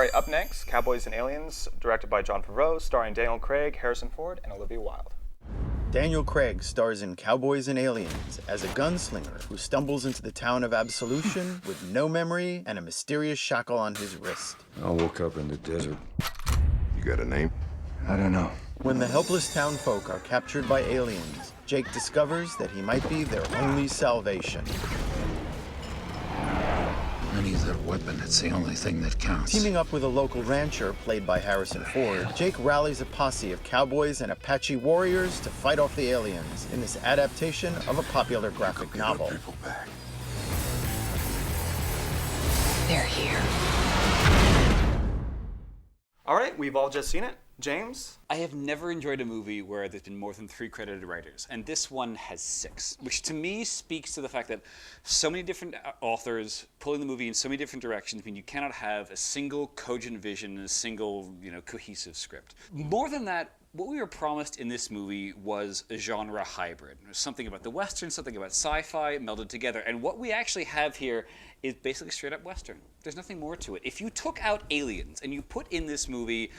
right, up next, Cowboys and Aliens, directed by Jon Favreau, starring Daniel Craig, Harrison Ford, and Olivia Wilde. Daniel Craig stars in Cowboys and Aliens as a gunslinger who stumbles into the town of Absolution with no memory and a mysterious shackle on his wrist. I woke up in the desert. You got a name? I don't know. When the helpless town folk are captured by aliens, Jake discovers that he might be their only salvation. I need that weapon. It's the only thing that counts. Teaming up with a local rancher, played by Harrison Ford, Jake rallies a posse of cowboys and Apache warriors to fight off the aliens in this adaptation of a popular graphic novel. People back. They're here. All right, we've all just seen it. James? I have never enjoyed a movie where there's been more than 3 credited writers, and this one has 6, which to me speaks to the fact that so many different authors pulling the movie in so many different directions mean you cannot have a single cogent vision and a single, cohesive script. More than that, what we were promised in this movie was a genre hybrid. There's something about the Western, something about sci-fi melded together, and what we actually have here is basically straight up Western. There's nothing more to it. If you took out aliens and you put in this movie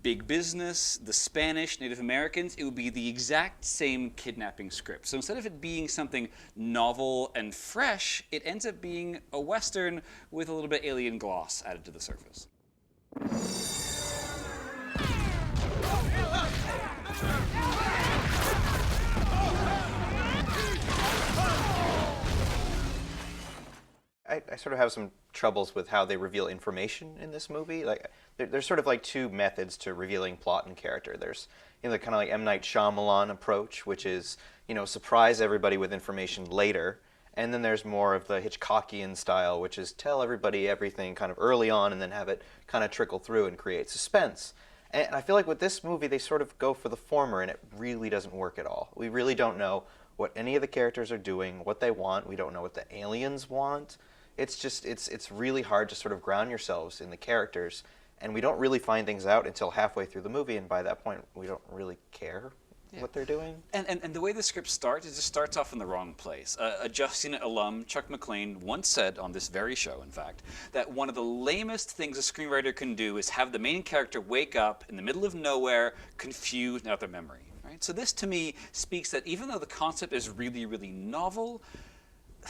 big business, the Spanish, Native Americans, it would be the exact same kidnapping script. So instead of it being something novel and fresh, it ends up being a Western with a little bit alien gloss added to the surface. I sort of have some troubles with how they reveal information in this movie. Like, there's sort of like 2 methods to revealing plot and character. There's, the kind of like M. Night Shyamalan approach, which is, surprise everybody with information later. And then there's more of the Hitchcockian style, which is tell everybody everything kind of early on and then have it kind of trickle through and create suspense. And I feel like with this movie, they sort of go for the former, and it really doesn't work at all. We really don't know what any of the characters are doing, what they want. We don't know what the aliens want. It's just, it's really hard to sort of ground yourselves in the characters, and we don't really find things out until halfway through the movie, and by that point, we don't really care what they're doing. And the way the script starts, it just starts off in the wrong place. A Justin alum, Chuck McLean, once said on this very show, in fact, that one of the lamest things a screenwriter can do is have the main character wake up in the middle of nowhere, confused and out of their memory. Right? So this, to me, speaks that even though the concept is really, really novel,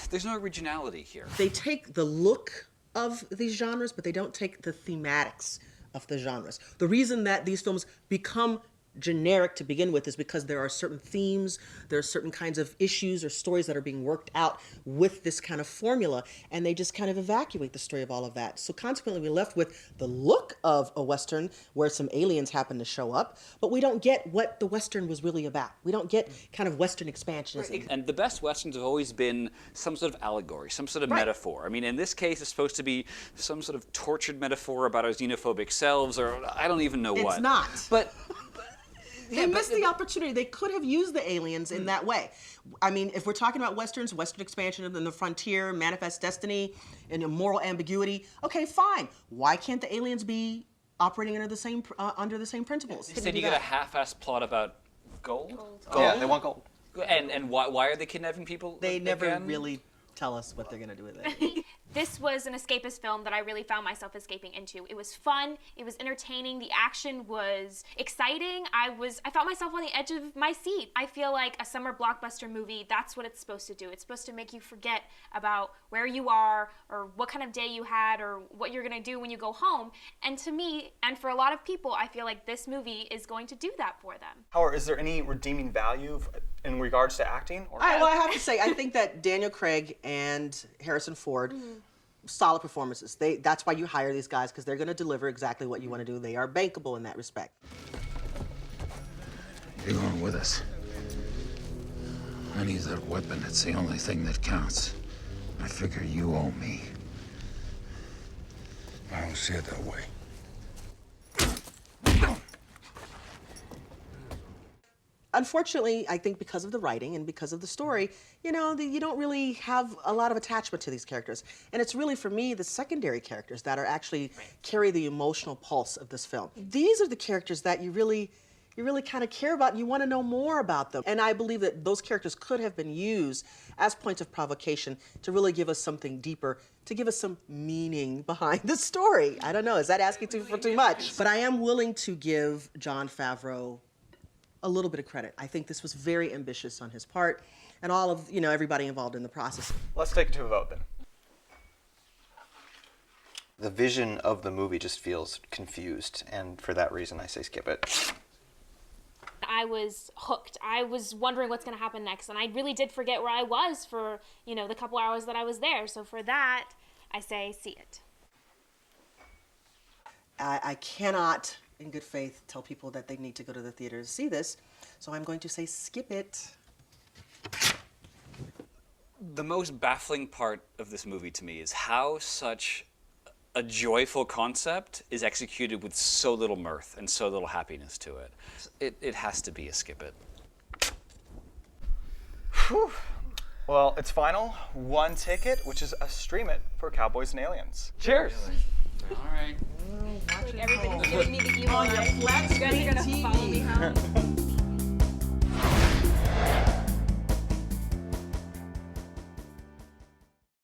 there's no originality here. They take the look of these genres, but they don't take the thematics of the genres. The reason that these films become generic to begin with is because there are certain themes, there are certain kinds of issues or stories that are being worked out with this kind of formula, and they just kind of evacuate the story of all of that. So consequently, we're left with the look of a Western where some aliens happen to show up, but we don't get what the Western was really about. We don't get kind of Western expansionism. Right. And the best Westerns have always been some sort of allegory, some sort of metaphor. I mean, in this case, it's supposed to be some sort of tortured metaphor about our xenophobic selves, or I don't even know what. It's not. But they missed the opportunity. They could have used the aliens in that way. I mean, if we're talking about Westerns, Western expansion and the frontier, manifest destiny, and moral ambiguity, okay, fine. Why can't the aliens be operating under the same principles? instead you get a half-assed plot about gold? Gold. Yeah, they want gold. And why are they kidnapping people? They never really tell us what they're going to do with it. This was an escapist film that I really found myself escaping into. It was fun, it was entertaining, the action was exciting. I felt myself on the edge of my seat. I feel like a summer blockbuster movie, that's what it's supposed to do. It's supposed to make you forget about where you are or what kind of day you had or what you're gonna do when you go home. And to me, and for a lot of people, I feel like this movie is going to do that for them. Howard, is there any redeeming value in regards to acting? Or Well, I have to say, I think that Daniel Craig and Harrison Ford, solid performances. That's why you hire these guys, because they're going to deliver exactly what you want to do. They are bankable in that respect. You're going with us. I need that weapon. It's the only thing that counts. I figure you owe me. I don't see it that way. Unfortunately, I think because of the writing and because of the story, you don't really have a lot of attachment to these characters. And it's really, for me, the secondary characters that are actually carry the emotional pulse of this film. These are the characters that you really, you really kind of care about and you want to know more about them. And I believe that those characters could have been used as points of provocation to really give us something deeper, to give us some meaning behind the story. I don't know, is that asking for too much? But I am willing to give Jon Favreau a little bit of credit. I think this was very ambitious on his part and all of, everybody involved in the process. Let's take it to a vote then. The vision of the movie just feels confused, and for that reason I say skip it. I was hooked. I was wondering what's going to happen next, and I really did forget where I was for, the couple hours that I was there. So for that, I say see it. I cannot, in good faith, tell people that they need to go to the theater to see this, so I'm going to say skip it. The most baffling part of this movie to me is how such a joyful concept is executed with so little mirth and so little happiness to it. It has to be a skip it. Whew. Well, it's final. One ticket, which is a stream it for Cowboys and Aliens. Cheers. All right. Like everybody's giving me the evil eye. You guys are gonna follow me